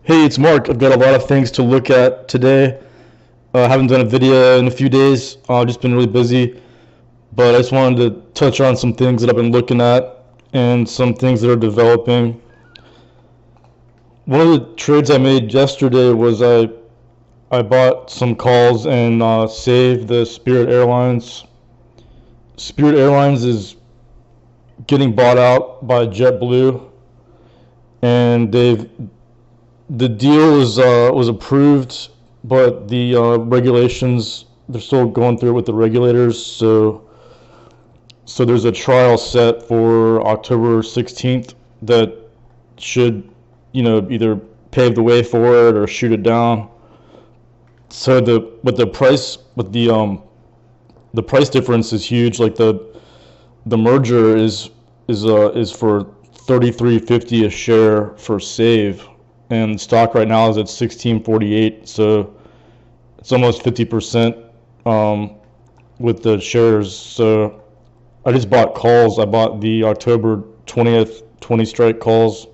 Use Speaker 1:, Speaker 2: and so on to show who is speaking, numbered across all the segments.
Speaker 1: Hey, it's Mark. I've got a lot of things to look at today. I haven't done a video in a few days. I've just been really busy, but I just wanted to touch on some things that I've been looking at and some things that are developing. One of the trades I made yesterday was I bought some calls and saved the Spirit Airlines. Spirit Airlines is getting bought out by JetBlue, and the deal was approved, but the regulations, they're still going through it with the regulators. So there's a trial set for October 16th that should, either pave the way for it or shoot it down. So the price difference is huge. Like the merger is for 33.50 a share for Save, and stock right now is at 16.48. So it's almost 50% with the shares. So I just bought calls. I bought the October 20th 20 strike calls.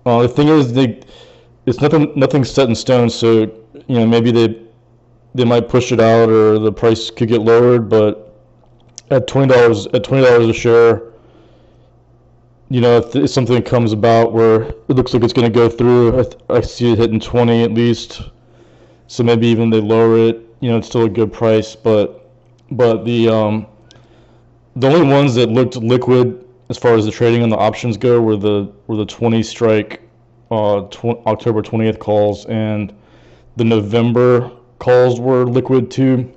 Speaker 1: The thing is, it's nothing set in stone. So maybe they might push it out, or the price could get lowered. But at $20 a share, if something comes about where it looks like it's going to go through, I see it hitting 20 at least. So maybe even they lower it. It's still a good price, but the only ones that looked liquid as far as the trading and the options go were the 20 strike October 20th calls, and the November calls were liquid too.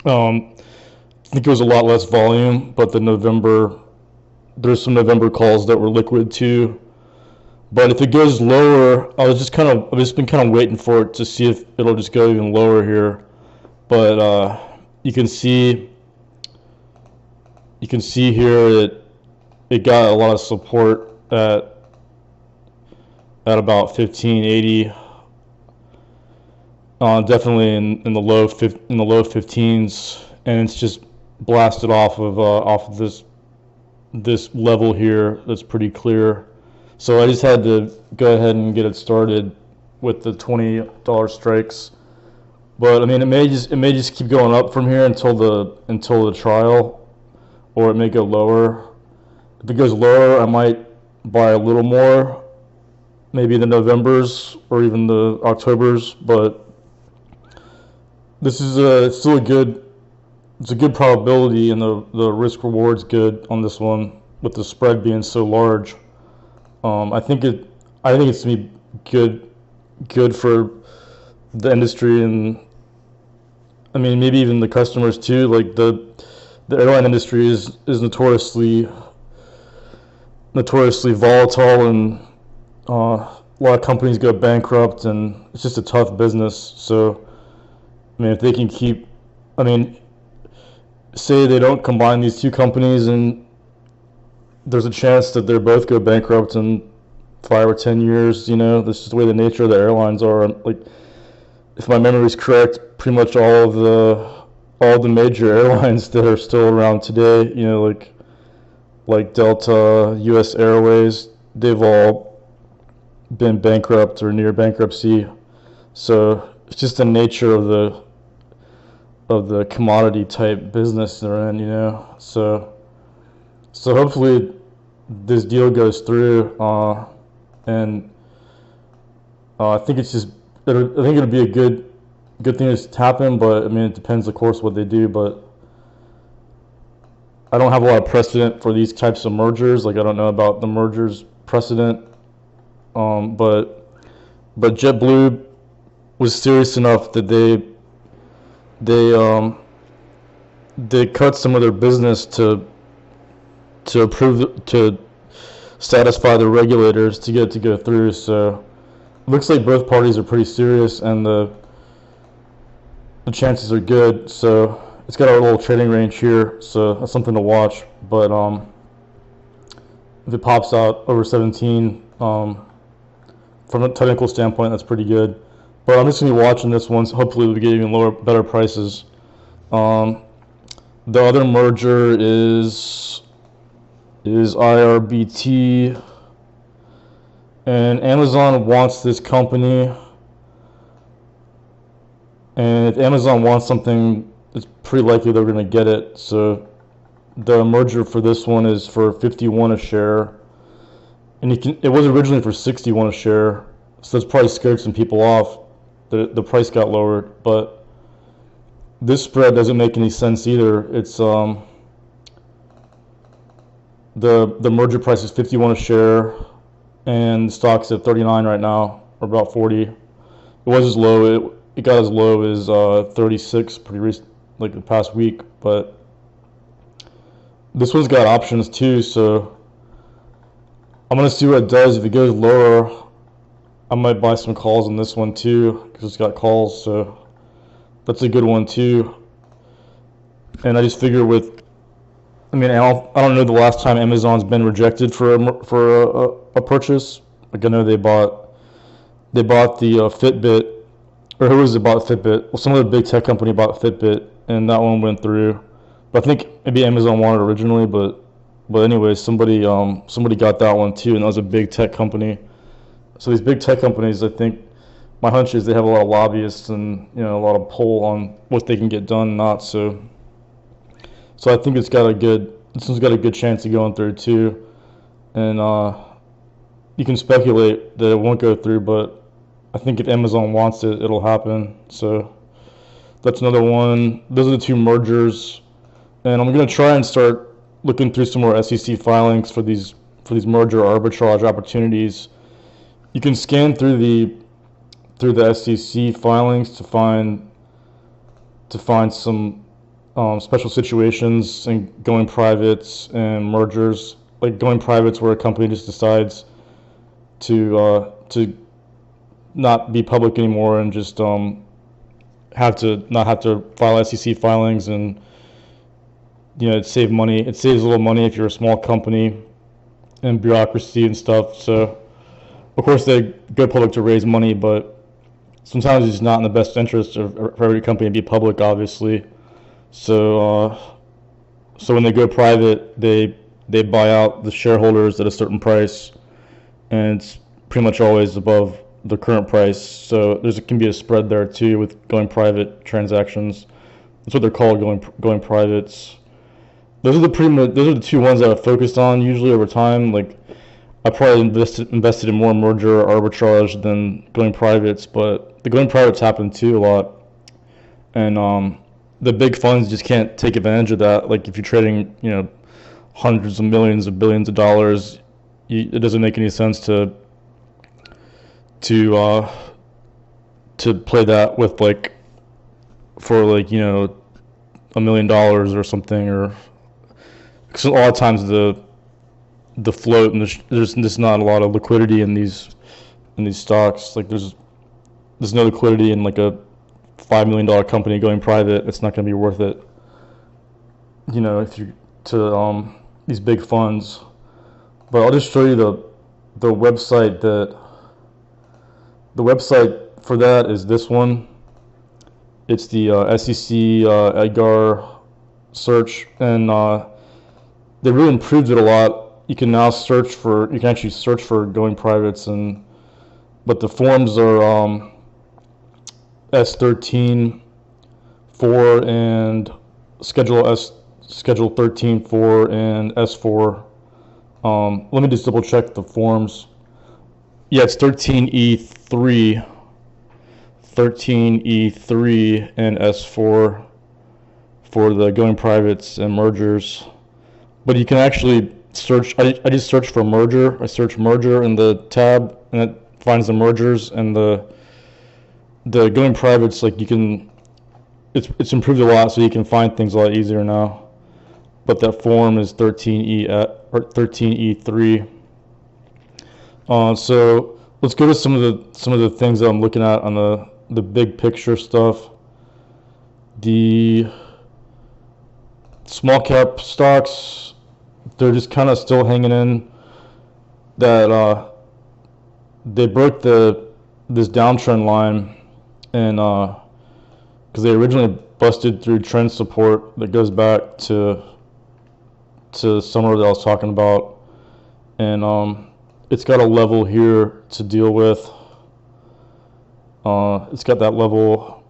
Speaker 1: I think it was a lot less volume, but there's some November calls that were liquid too. But if it goes lower, I've just been kind of waiting for it to see if it'll just go even lower here. But you can see here it got a lot of support at about 1580. Definitely in the low 15s, and it's just blasted off of this level here that's pretty clear. So I just had to go ahead and get it started with the $20 strikes. But I mean, it may just keep going up from here until the trial, or it may go lower. If it goes lower, I might buy a little more, maybe the Novembers or even the Octobers. But this is still it's a good probability, and the risk reward's good on this one with the spread being so large. I think it's gonna be good for the industry, and I mean maybe even the customers too. Like the airline industry is notoriously volatile, and a lot of companies go bankrupt, and it's just a tough business. So I mean, if they can keep, I mean, say they don't combine these two companies, and there's a chance that they both go bankrupt in 5 or 10 years. This is the way the nature of the airlines are. Like, if my memory is correct, pretty much all the major airlines that are still around today, like Delta, U.S. Airways, they've all been bankrupt or near bankruptcy. So it's just the nature of the commodity type business they're in. So hopefully this deal goes through, and I think I think it'll be a good thing to happen. But I mean, it depends, of course, what they do. But I don't have a lot of precedent for these types of mergers. Like, I don't know about the mergers precedent, but JetBlue was serious enough that they cut some of their business to satisfy the regulators to get it to go through. So it looks like both parties are pretty serious, and the chances are good. So it's got a little trading range here, so that's something to watch. But if it pops out over 17, from a technical standpoint, that's pretty good. But I'm just gonna be watching this one. So hopefully, we get even better prices. The other merger is IRBT. And Amazon wants this company, and if Amazon wants something, it's pretty likely they're going to get it. So the merger for this one is for 51 a share, and it was originally for 61 a share, so that's probably scared some people off. The price got lowered, but this spread doesn't make any sense either. It's the merger price is 51 a share, and the stock's at 39 right now, or about 40. It was as low. It got as low as 36 pretty recent, like the past week. But this one's got options too, so I'm gonna see what it does. If it goes lower, I might buy some calls on this one too, because it's got calls. So that's a good one too. And I just figure I don't know the last time Amazon's been rejected for a purchase. Like I know they bought the Fitbit, or who was it bought Fitbit? Well, some of the big tech company bought Fitbit, and that one went through. But I think maybe Amazon wanted it originally, but anyway, somebody got that one too, and that was a big tech company. So these big tech companies, I think, my hunch is they have a lot of lobbyists and a lot of pull on what they can get done and not. So I think this one's got a good chance of going through too. And you can speculate that it won't go through, but I think if Amazon wants it, it'll happen. So that's another one. Those are the two mergers, and I'm gonna try and start looking through some more SEC filings for these merger arbitrage opportunities. You can scan through the SEC filings to find some special situations and going privates and mergers. Like going privates where a company just decides to not be public anymore and just not have to file SEC filings, and it saves money. It saves a little money if you're a small company and bureaucracy and stuff. So of course they go public to raise money, but sometimes it's not in the best interest for every company to be public, obviously. So when they go private, they buy out the shareholders at a certain price, and it's pretty much always above the current price. So there can be a spread there too with going private transactions. That's what they're called, going privates. Those are the two ones that I've focused on usually over time. Like I probably invested in more merger arbitrage than going privates, but the going privates happen too a lot, and the big funds just can't take advantage of that. Like if you're trading, hundreds of millions of billions of dollars, it doesn't make any sense to play that with for $1 million or something, or because a lot of times the float and there's just not a lot of liquidity in these stocks. Like there's no liquidity in like a $5 million company going private. It's not going to be worth it, if you to these big funds. But I'll just show you the website for that is this one. It's the SEC EDGAR search, and they really improved it a lot. You can actually search for going privates, but the forms are S13 4 and Schedule 13 4 and S4. Let me just double check the forms. Yeah, it's 13E3 and S4 for the going privates and mergers. But you can actually search. I just search for merger. I search merger in the tab, and it finds the mergers, and the going privates. Like you can, it's improved a lot, so you can find things a lot easier now. But that form is 13E3. So let's go to some of the things that I'm looking at on the big picture stuff. The small cap stocks, they're just kind of still hanging in. That they broke this downtrend line, and because they originally busted through trend support that goes back to summer that I was talking about, and it's got a level here to deal with. It's got that level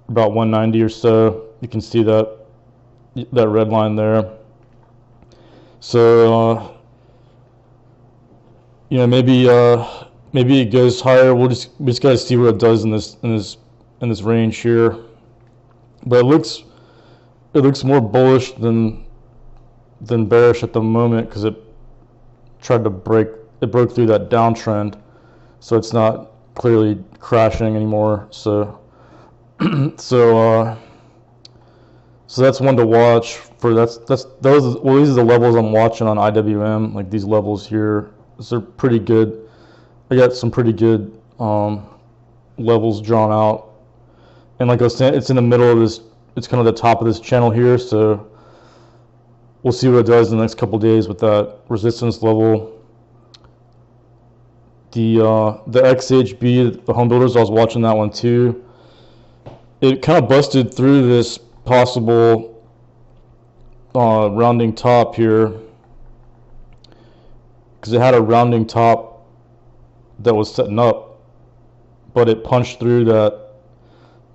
Speaker 1: about 190 or so. You can see that red line there. So you know, maybe it goes higher. We just gotta see what it does in this range here. But it looks more bullish than bearish at the moment, because it broke through that downtrend, so it's not clearly crashing anymore. So so that's one to watch for. These are the levels I'm watching on IWM. Like these levels here, they're pretty good. I got some pretty good levels drawn out, and like I was saying, it's in the middle of this. It's kind of the top of this channel here, so we'll see what it does in the next couple of days with that resistance level. The XHB, the home builders, I was watching that one too. It kind of busted through this possible rounding top here, because it had a rounding top that was setting up, but it punched through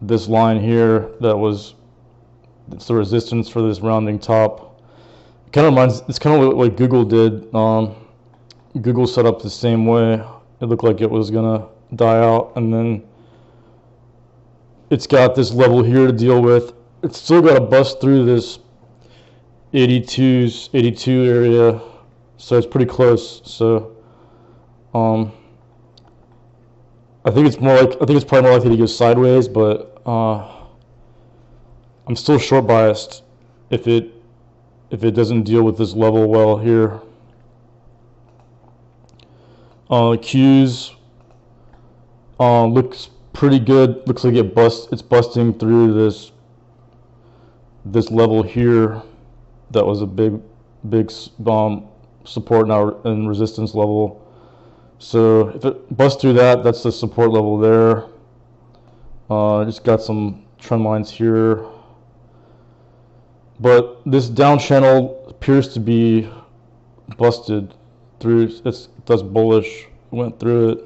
Speaker 1: this line here it's the resistance for this rounding top. It kind of reminds, it's kind of what Google did. Google set up the same way. It looked like it was gonna die out, and then it's got this level here to deal with. It's still got to bust through this 82 area, so it's pretty close. So I think it's probably more likely to go sideways, but I'm still short biased if it doesn't deal with this level well here. Qs looks pretty good. Looks like it's busting through this level here. That was a big support and resistance level. So if it busts through that, that's the support level there. Just got some trend lines here, but this down channel appears to be busted through. That's bullish. Went through it.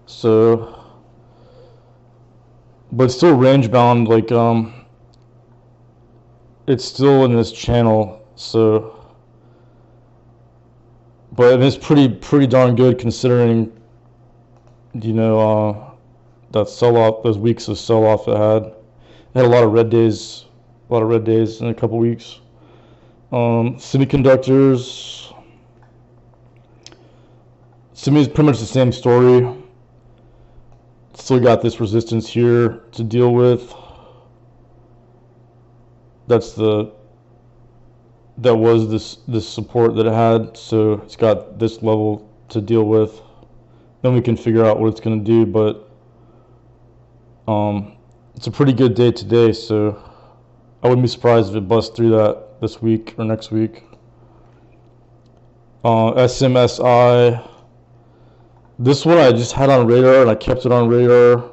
Speaker 1: So, but it's still range bound. Like it's still in this channel. So, but it's pretty darn good considering, you know, that sell-off, those weeks of sell-off it had. It had a lot of red days in a couple weeks. Semiconductors. Semi is pretty much the same story. Still got this resistance here to deal with. That was this support that it had, so it's got this level to deal with. Then we can figure out what it's going to do, but it's a pretty good day today, so I wouldn't be surprised if it busts through that this week or next week. SMSI. This one I just had on radar, and I kept it on radar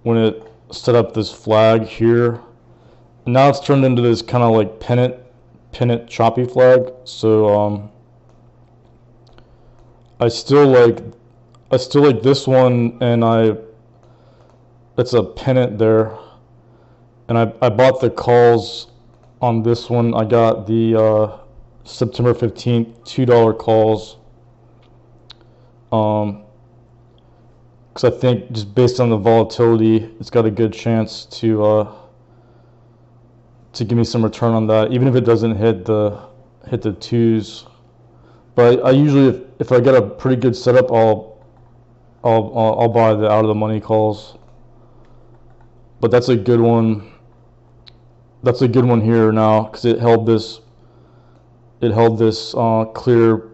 Speaker 1: when it set up this flag here. And now it's turned into this kind of like pennant choppy flag. So I still like this one, and it's a pennant there. And I bought the calls on this one. I got the September 15th $2 calls. Because I think just based on the volatility, it's got a good chance to give me some return on that, even if it doesn't hit the twos. But I usually, if I get a pretty good setup, I'll buy the out of the money calls. But that's a good one. That's a good one here now, because it held this clear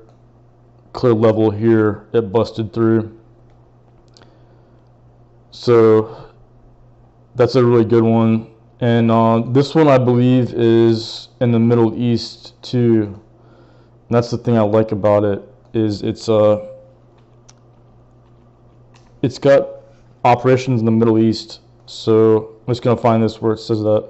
Speaker 1: level here. It busted through, so that's a really good one. And this one I believe is in the Middle East too, and that's the thing I like about it, is it's got operations in the Middle East. So I'm just gonna find this where it says that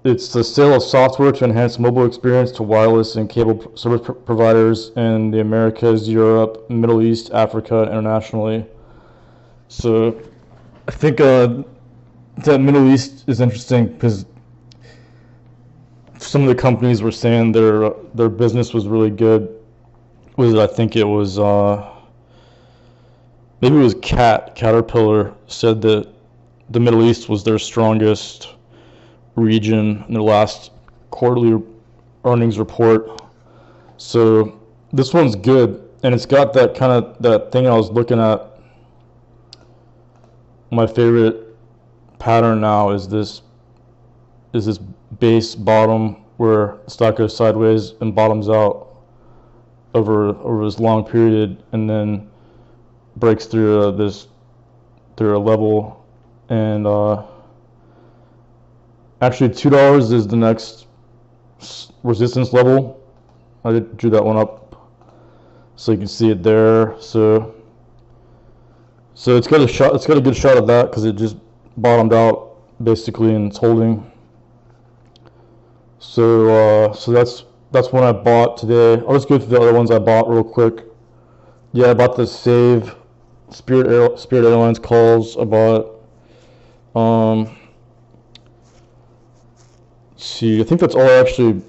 Speaker 1: It's the sale of software to enhance mobile experience to wireless and cable service providers in the Americas, Europe, Middle East, Africa, and internationally. So I think that Middle East is interesting because some of the companies were saying their business was really good. I think it was maybe it was Caterpillar said that the Middle East was their strongest region in their last quarterly earnings report. So this one's good, and it's got that kind of that thing I was looking at. My favorite pattern now is this base bottom where the stock goes sideways and bottoms out over this long period, and then breaks through a level, and actually $2 is the next resistance level. I drew that one up so you can see it there. So it's got a shot. It's got a good shot of that because it just bottomed out basically and it's holding. So that's one I bought today. I'll just go through the other ones I bought real quick. Yeah, I bought the Save Spirit Airlines calls. I bought see, I think that's all I actually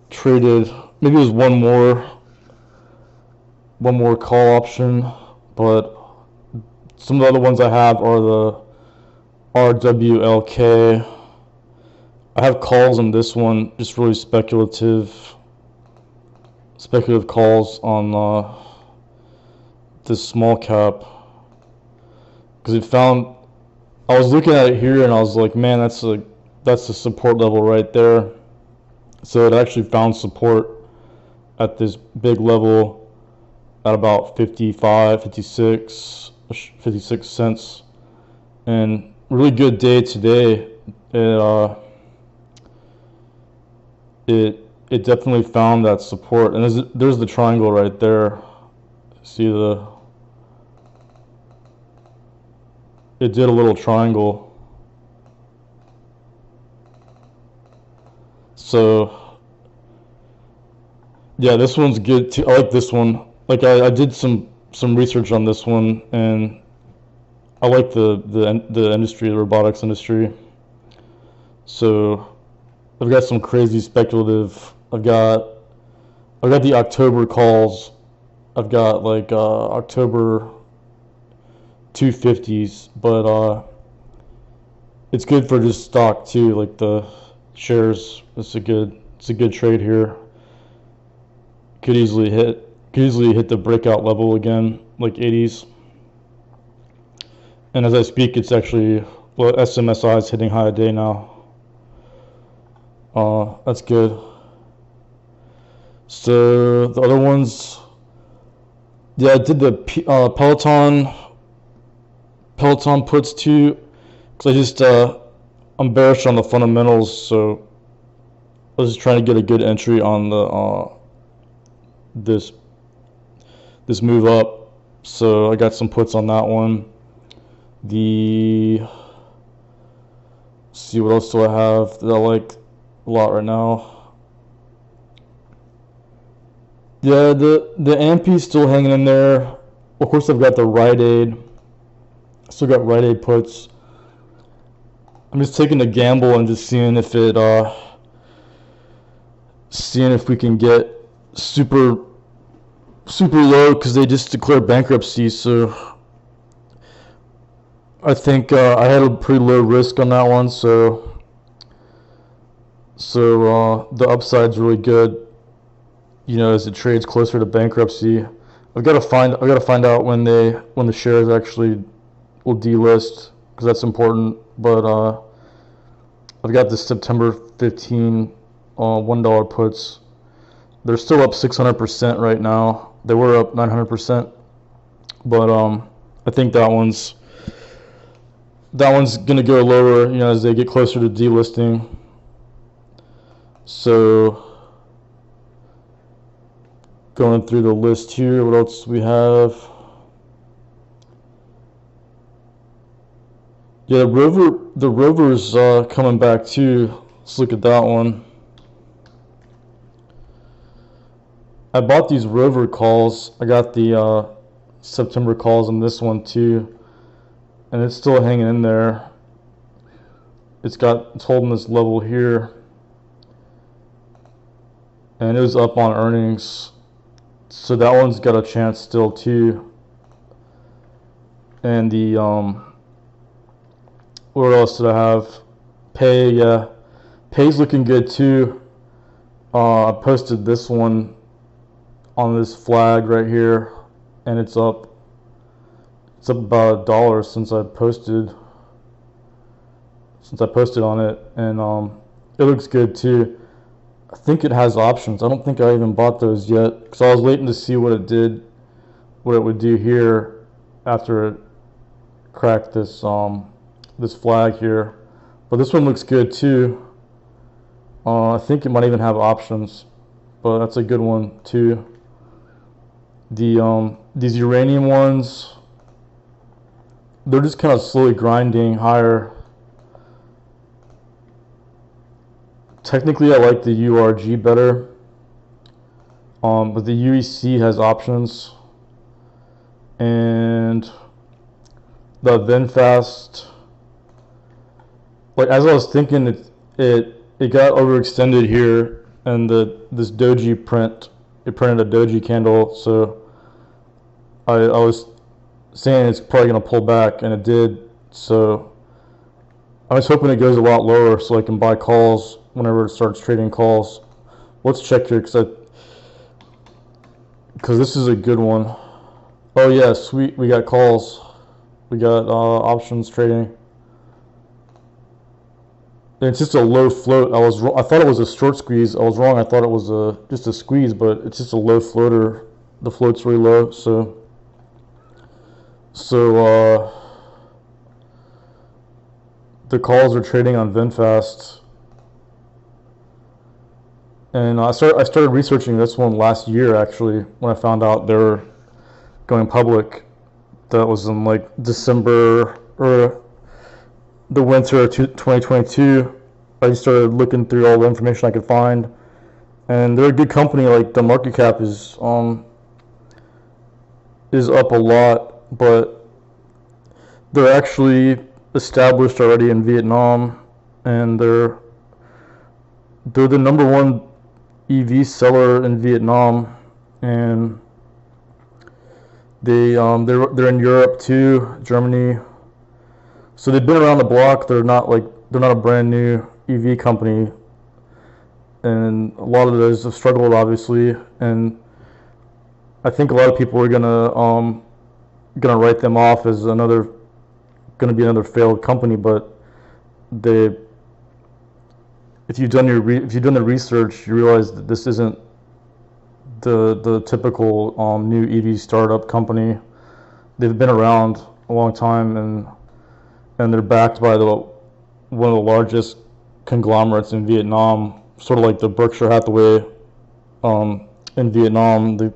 Speaker 1: traded. Maybe it was one more call option, but some of the other ones I have are the RWLK. I have calls on this one, just really speculative calls on this small cap, because I was looking at it here and I was like, man, that's the support level right there. So it actually found support at this big level at about 56 cents, and really good day today. It definitely found that support, and there's the triangle right there. See it did a little triangle. So yeah, this one's good too. I like this one. Like I did some research on this one, and I like the industry, the robotics industry. So I've got some crazy speculative. I've got the October calls. I've got like October 250s, but it's good for just stock too, like the shares. It's a good trade here. Could easily hit the breakout level again, like 80s. And as I speak, it's actually, well, SMSI is hitting high a day now. That's good. So the other ones, yeah, I did the Peloton puts too, because I'm bearish on the fundamentals, so I was just trying to get a good entry on the this move up. So I got some puts on that one. Let's see, what else do I have that I like a lot right now? Yeah, the AMP's still hanging in there. Of course, I've got the Rite Aid. Still got Rite Aid puts. I'm just taking a gamble and just seeing if we can get super low, because they just declared bankruptcy. So I think I had a pretty low risk on that one. So the upside's really good, as it trades closer to bankruptcy. I've got to find out when the shares actually will delist, because that's important. But I've got the September 15 $1 puts. They're still up 600% right now. They were up 900%, but I think that one's gonna go lower, as they get closer to delisting. So going through the list here, what else do we have? Yeah, the Rover's coming back too. Let's look at that one. I bought these Rover calls. I got the September calls on this one too, and it's still hanging in there. It's holding this level here, and it was up on earnings, so that one's got a chance still too. And the what else did I have? Pay, yeah, Pay's looking good too. I posted this one on this flag right here, and it's up about $1 since I posted on it, and it looks good too. I think it has options. I don't think I even bought those yet because I was waiting to see what it would do here after it cracked this this flag here. But this one looks good too. I think it might even have options, but that's a good one too. These uranium ones, they're just kind of slowly grinding higher. Technically, I like the URG better, but the UEC has options, and the VinFast, like as I was thinking, it got overextended here, and this doji print, it printed a doji candle, so I was saying it's probably gonna pull back, and it did. So I was hoping it goes a lot lower so I can buy calls whenever it starts trading calls. Let's check here because this is a good one. Oh yeah, sweet, we got calls. We got options trading. And it's just a low float. I thought it was a short squeeze. I was wrong. I thought it was just a squeeze, but it's just a low floater. The float's really low, so the calls are trading on VinFast. And I started researching this one last year, actually, when I found out they were going public. That was in like December or the winter of 2022. I just started looking through all the information I could find, and they're a good company. Like the market cap is up a lot, but they're actually established already in Vietnam, and they're the number one EV seller in Vietnam, and they're in Europe too, Germany. So they've been around the block. They're not a brand new EV company, and a lot of those have struggled, obviously. And I think a lot of people are gonna write them off as gonna be another failed company. But if you've done the research, you realize that this isn't the typical new EV startup company. They've been around a long time, and they're backed by one of the largest conglomerates in Vietnam, sort of like the Berkshire Hathaway in Vietnam. The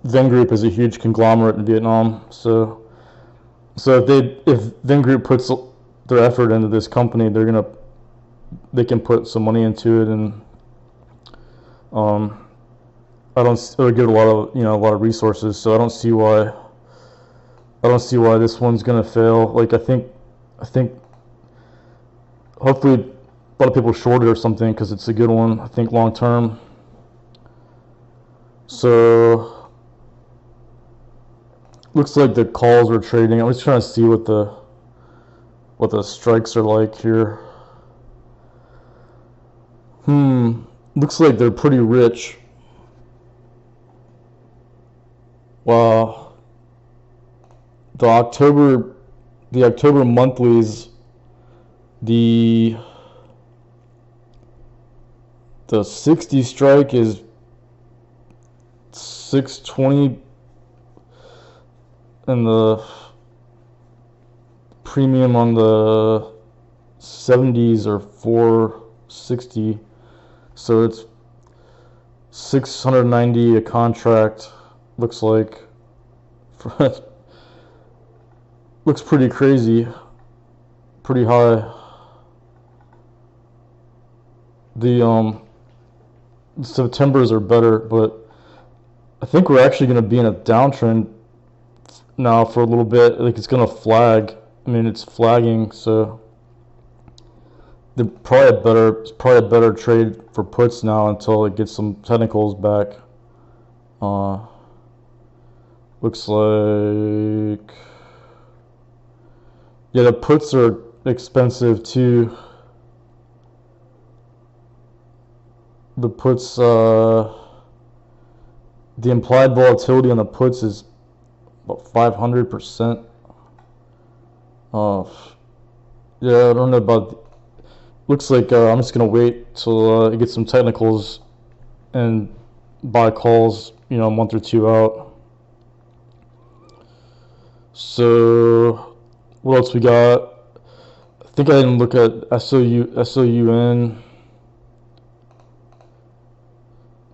Speaker 1: Vingroup is a huge conglomerate in Vietnam. So if Vingroup puts their effort into this company, they can put some money into it, and it'll give it a lot of resources. So I don't see why this one's gonna fail. Like I think hopefully a lot of people short it or something because it's a good one. I think long term. So looks like the calls are trading. I'm just trying to see what the strikes are like here. Looks like they're pretty rich. Wow. The October monthlies, the 60 strike is 620, and the premium on the 70s are 460. So it's 690 a contract. Looks like looks pretty crazy, pretty high. The Septembers are better, but I think we're actually going to be in a downtrend now for a little bit. Like it's going to flag. I mean, it's flagging, so it's probably a better trade for puts now until it gets some technicals back. Looks like, yeah, the puts are expensive too. The puts, the implied volatility on the puts is about 500%. Yeah, I don't know about. Looks like I'm just gonna wait till it gets some technicals and buy calls, a month or two out. So what else we got? I think I didn't look at SOUN.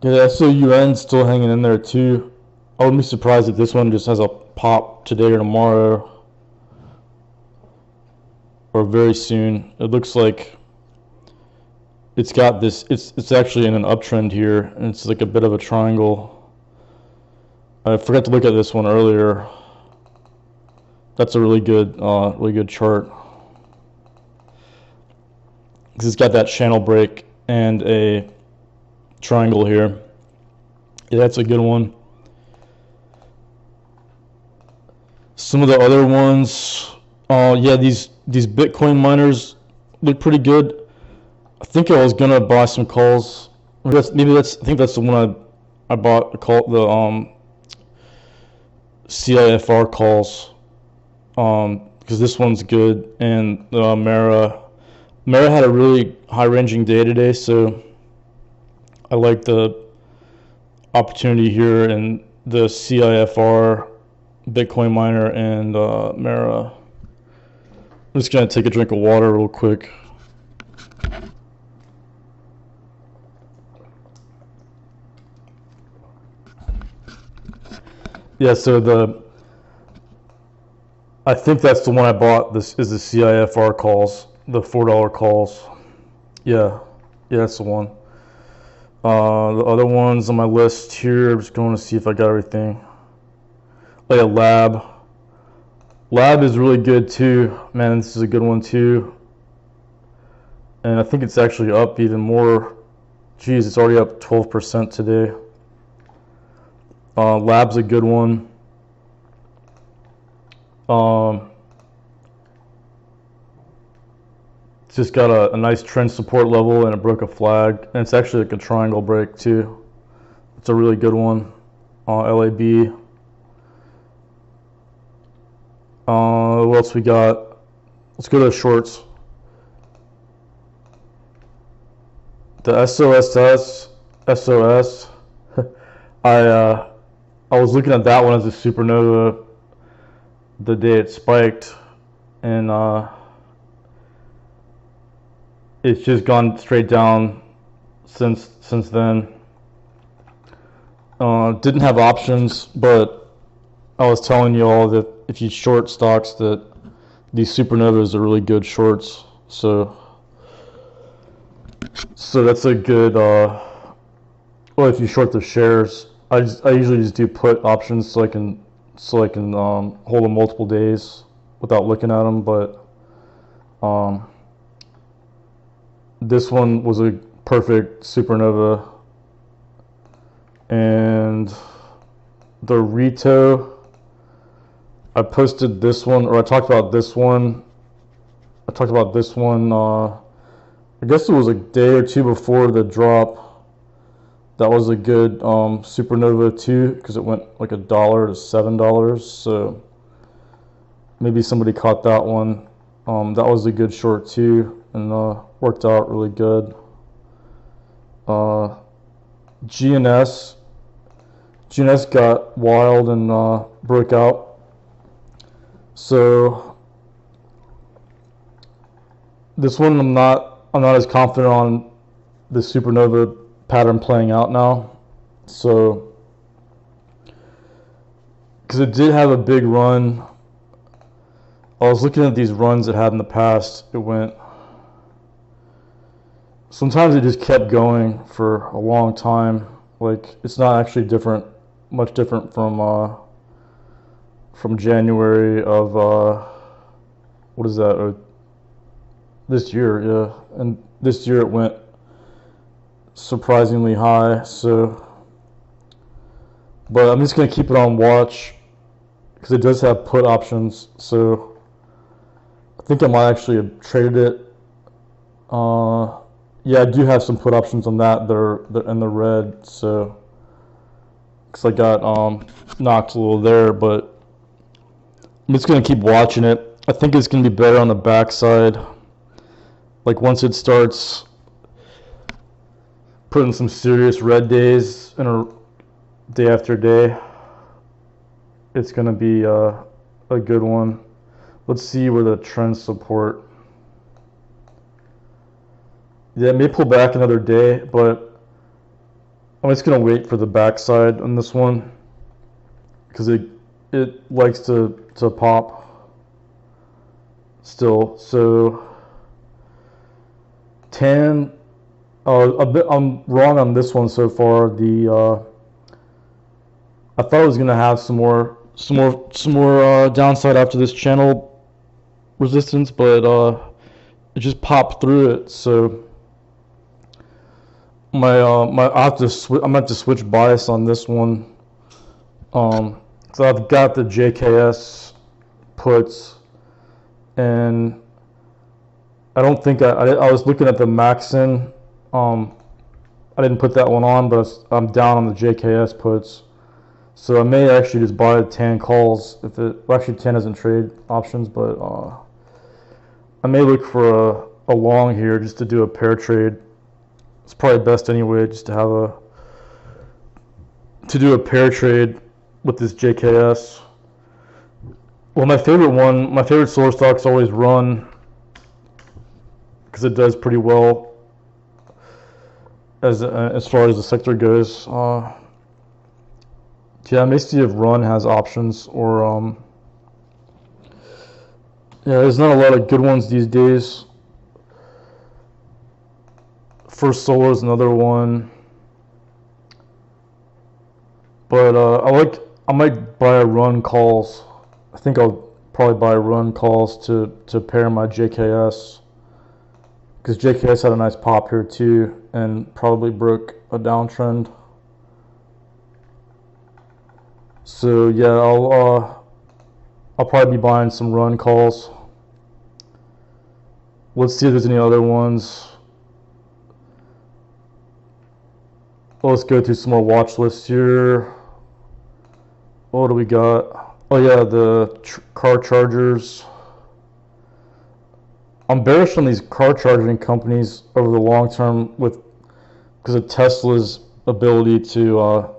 Speaker 1: Yeah, the SOUN's still hanging in there too. I wouldn't be surprised if this one just has a pop today or tomorrow or very soon. It looks like it's got this. It's actually in an uptrend here, and it's like a bit of a triangle. I forgot to look at this one earlier. That's a really good chart because it's got that channel break and a triangle here. Yeah, that's a good one. Some of the other ones, yeah, these Bitcoin miners look pretty good. I think I was gonna buy some calls. I think that's the one I bought. The CIFR calls, because this one's good, and Mara had a really high ranging day today, so I like the opportunity here in the CIFR Bitcoin miner and Mara. I'm just gonna take a drink of water real quick. Yeah, so I think that's the one I bought. This is the CIFR calls, the $4 calls. Yeah, that's the one. The other ones on my list here, I'm just going to see if I got everything. Oh yeah, Lab. Lab is really good too. Man, this is a good one too. And I think it's actually up even more. Geez, it's already up 12% today. Lab's a good one. It's just got a nice trend support level, and it broke a flag, and it's actually like a triangle break too. It's a really good one. LAB. What else we got? Let's go to the shorts. The SOS. I was looking at that one as a supernova the day it spiked, and it's just gone straight down since then. Didn't have options, but I was telling you all that if you short stocks, that these supernovas are really good shorts. So that's a good. Well, if you short the shares, I usually just do put options so I can hold them multiple days without looking at them. But this one was a perfect supernova, and the Rito. I posted this one, or I talked about this one. I guess it was a day or two before the drop. That was a good supernova too, because it went like $1 to $7. So maybe somebody caught that one. That was a good short too, and worked out really good. GNS got wild and broke out. So this one I'm not as confident on the supernova pattern playing out now. So because it did have a big run. I was looking at these runs it had in the past. It went sometimes it just kept going for a long time. Like it's not actually much different from January of what is that? This year, yeah. And this year it went surprisingly high. So, but I'm just gonna keep it on watch because it does have put options. So I think I might actually have traded it. Yeah, I do have some put options on that. They're in the red. So because I got knocked a little there, but I'm just gonna keep watching it. I think it's gonna be better on the backside. Like once it starts putting some serious red days in a day after day, it's gonna be a good one. Let's see where the trend support. Yeah, it may pull back another day, but I'm just gonna wait for the backside on this one because it likes to pop still. So tan. I'm wrong on this one so far. I thought it was gonna have some more downside after this channel resistance, but it just popped through it. So I'm gonna have to switch bias on this one. So I've got the JKS puts, and I don't think I was looking at the Maxin. I didn't put that one on, but I'm down on the JKS puts. So I may actually just buy tan calls if it. Well, actually, tan doesn't trade options, but I may look for a long here just to do a pair trade. It's probably best anyway, just to have to do a pair trade with this JKS. Well, my favorite solar stock's always Run because it does pretty well as far as the sector goes. Yeah, I may see if Run has options or yeah, there's not a lot of good ones these days. First Solar is another one, but I might buy Run calls. I think I'll probably buy Run calls to pair my JKS because JKS had a nice pop here too and probably broke a downtrend. So yeah, I'll probably be buying some Run calls. Let's see if there's any other ones. Well, let's go through some more watch lists here. What do we got? Oh yeah, the car chargers. I'm bearish on these car charging companies over the long term because of Tesla's ability to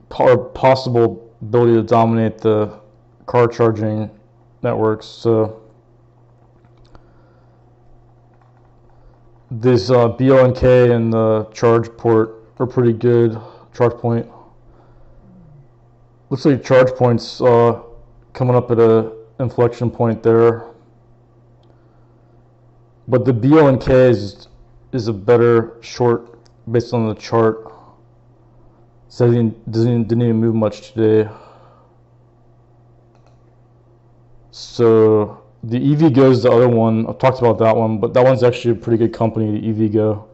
Speaker 1: possible ability to dominate the car charging networks. So this BLNK and the ChargePort are pretty good. ChargePoint looks like ChargePoint's coming up at a inflection point there, but the BLNK is a better short based on the chart. So it didn't even move much today. So the EVgo is the other one. I've talked about that one, but that one's actually a pretty good company, the EVgo.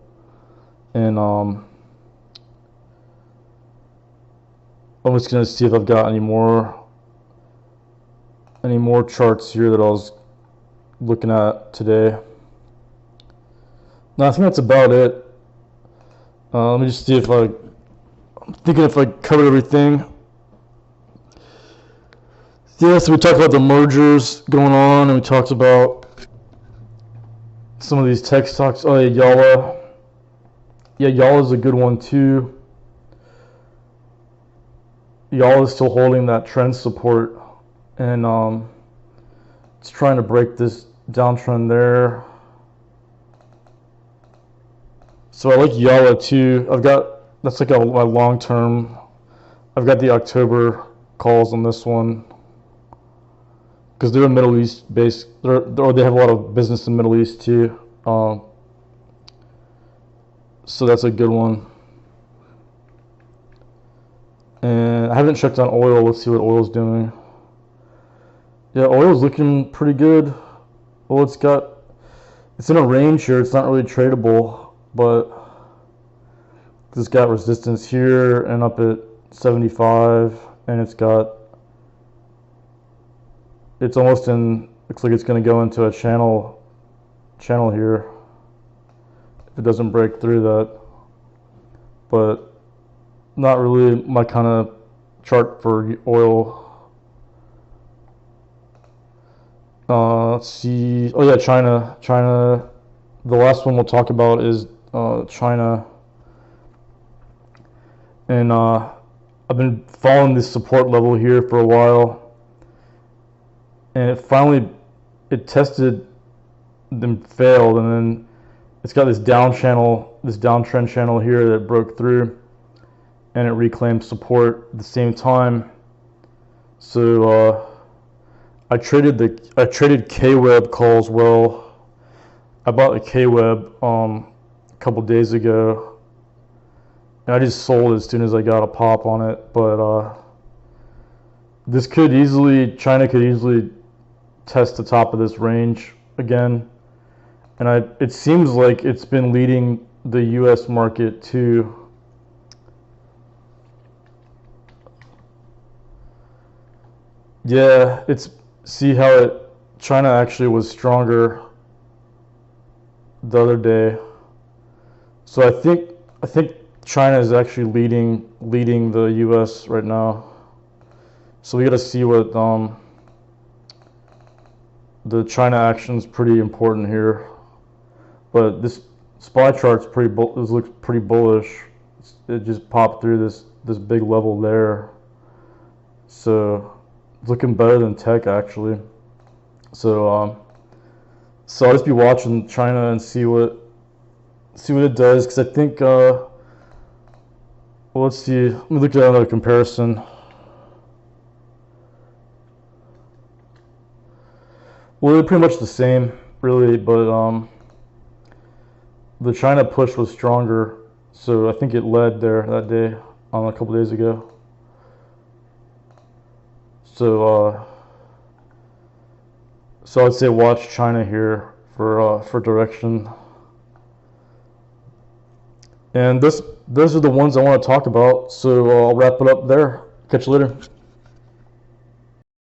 Speaker 1: And I'm just gonna see if I've got any more charts here that I was looking at today. No, I think that's about it. Let me just see if I'm thinking if I covered everything. Yeah, so we talked about the mergers going on, and we talked about some of these tech stocks. Oh yeah, Yalla. Yeah, Yalla's a good one too. Yalla is still holding that trend support, and it's trying to break this downtrend there. So I like Yalla too. That's like my long term. I've got the October calls on this one because they're a Middle East based, or they have a lot of business in the Middle East too. So that's a good one. And I haven't checked on oil. Let's see what oil's doing. Yeah, oil's looking pretty good. Well, it's in a range here. It's not really tradable, but it's got resistance here and up at 75, and it's almost in, looks like it's going to go into a channel here if it doesn't break through that. But not really my kind of chart for oil. Let's see. Oh yeah, China. The last one we'll talk about is China. And I've been following this support level here for a while, and it tested, then failed, and then it's got this downtrend channel here that broke through, and it reclaimed support at the same time. So I traded KWeb calls. Well, I bought the KWeb a couple days ago, and I just sold as soon as I got a pop on it. But China could easily test the top of this range again, and it seems like it's been leading the U.S. market too. Yeah, see how China actually was stronger the other day. So I think China is actually leading the U.S. right now. So we got to see what the China action is pretty important here. But this SPY chart's looks pretty bullish. It just popped through this big level there. So it's looking better than tech actually. So I'll just be watching China and see what it does, because I think well, let's see. Let me look at another comparison. Well, they're pretty much the same, really, but the China push was stronger, so I think it led there that day, a couple days ago. So I'd say watch China here for direction. And those are the ones I want to talk about. So I'll wrap it up there. Catch you later.